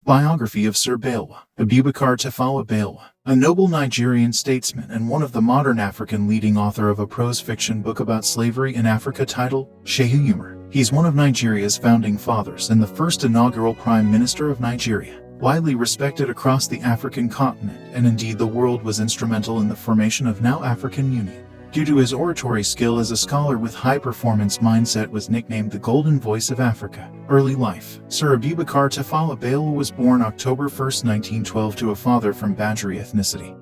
Biography of Sir Balewa, Abubakar Tafawa Balewa, a noble Nigerian statesman and one of the modern African leading author of a prose fiction book about slavery in Africa titled Shehu Humor. He's one of Nigeria's founding fathers and the first inaugural Prime Minister of Nigeria. Widely respected across the African continent, and indeed the world, was instrumental in the formation of now African Union. Due to his oratory skill as a scholar with high-performance mindset, was nicknamed the Golden Voice of Africa. Early life. Sir Abubakar Tafawa Balewa was born October 1, 1912 to a father from Badgeri ethnicity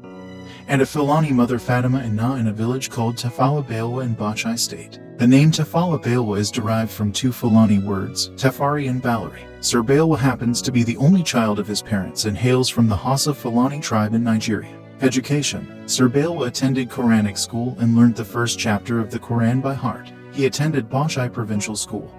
and a Fulani mother, Fatima Inna, in a village called Tafawa Balewa in Bauchi State. The name Tafawa Balewa is derived from two Fulani words, Tafari and Baleri. Sir Balewa happens to be the only child of his parents and hails from the Hausa Fulani tribe in Nigeria. Education. Sir Balewa attended Quranic school and learned the first chapter of the Quran by heart. He attended Bauchi Provincial School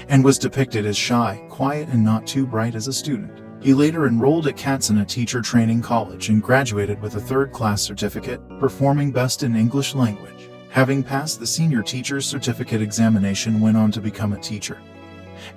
and was depicted as shy, quiet, and not too bright as a student. He later enrolled at Katsina Teacher Training College and graduated with a third-class certificate, performing best in English language. Having passed the Senior Teacher's Certificate examination, went on to become a teacher,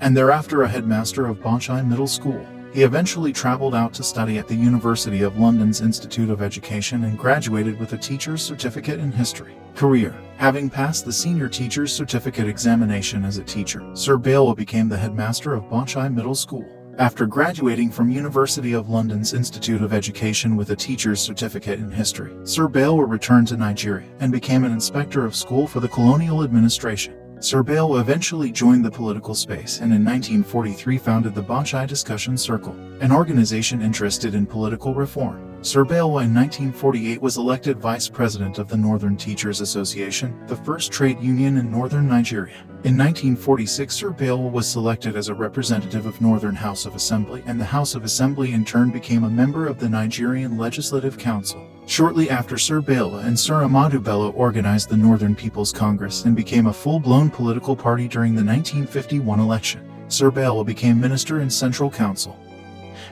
and thereafter a headmaster of Bauchi Middle School. He eventually traveled out to study at the University of London's Institute of Education and graduated with a teacher's certificate in history. Career. Having passed the Senior Teacher's Certificate examination as a teacher, Sir Balewa became the headmaster of Bauchi Middle School. After graduating from University of London's Institute of Education with a teacher's certificate in history, Sir Balewa returned to Nigeria and became an inspector of school for the colonial administration. Sir Balewa eventually joined the political space and in 1943 founded the Bauchi Discussion Circle, an organization interested in political reform. Sir Balewa in 1948 was elected vice president of the Northern Teachers Association, the first trade union in northern Nigeria. In 1946, Sir Balewa was selected as a representative of Northern House of Assembly, and the House of Assembly in turn became a member of the Nigerian Legislative Council. Shortly after, Sir Balewa and Sir Ahmadu Bello organized the Northern People's Congress and became a full-blown political party during the 1951 election. Sir Balewa became minister in Central Council,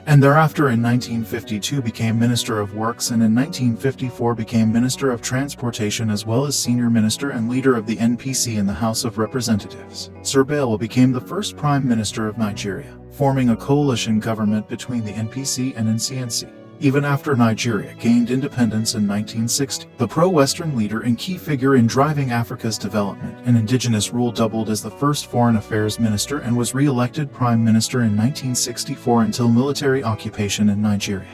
and thereafter in 1952 became Minister of Works, and in 1954 became Minister of Transportation, as well as Senior Minister and leader of the NPC in the House of Representatives. Sir Balewa became the first Prime Minister of Nigeria, forming a coalition government between the NPC and NCNC. Even after Nigeria gained independence in 1960, the pro-Western leader and key figure in driving Africa's development and indigenous rule doubled as the first foreign affairs minister and was re-elected prime minister in 1964 until military occupation in Nigeria.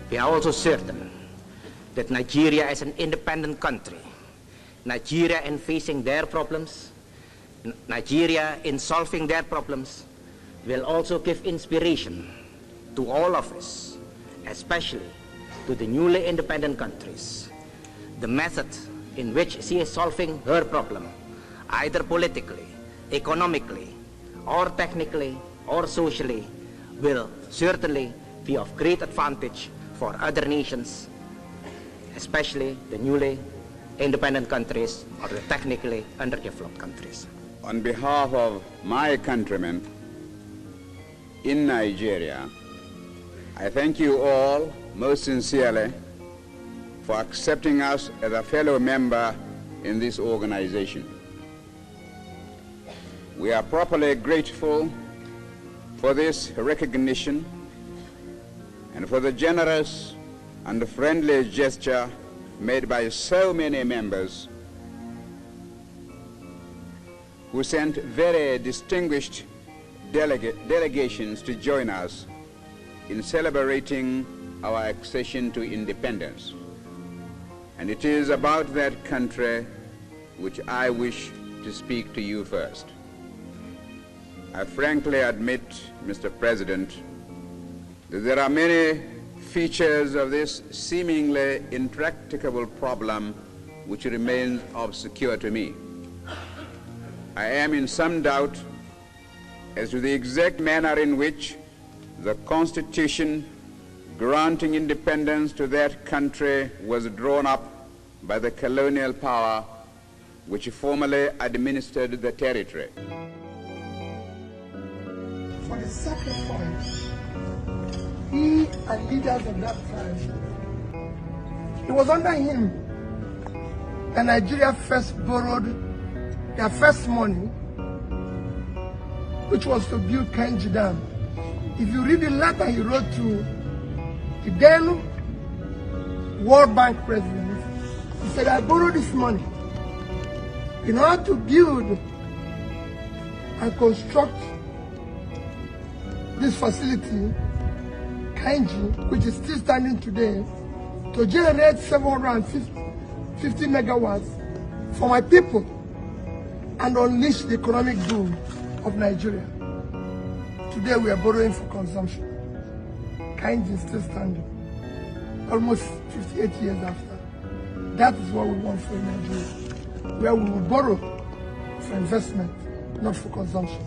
We are also certain that Nigeria is an independent country. Nigeria in facing their problems, Nigeria in solving their problems, will also give inspiration to all of us, especially to the newly independent countries. The method in which she is solving her problem, either politically, economically, or technically, or socially, will certainly be of great advantage for other nations, especially the newly independent countries or the technically underdeveloped countries. On behalf of my countrymen in Nigeria, I thank you all most sincerely for accepting us as a fellow member in this organization. We are properly grateful for this recognition and for the generous and friendly gesture made by so many members who sent very distinguished delegations to join us in celebrating our accession to independence. And it is about that country which I wish to speak to you first. I frankly admit, Mr. President, that there are many features of this seemingly intractable problem which remains obscure to me. I am in some doubt as to the exact manner in which the Constitution granting independence to that country was drawn up by the colonial power which formerly administered the territory. For the sacrifice, he and leaders of that time, it was under him that Nigeria first borrowed their first money which was to build Kainji Dam. If you read the letter he wrote to the then World Bank president, he said, I borrowed this money in order to build and construct this facility, Kainji, which is still standing today, to generate 750 megawatts for my people and unleash the economic boom of Nigeria. Today we are borrowing for consumption. Kainji is still standing, almost 58 years after. That is what we want for Nigeria, where we will borrow for investment, not for consumption.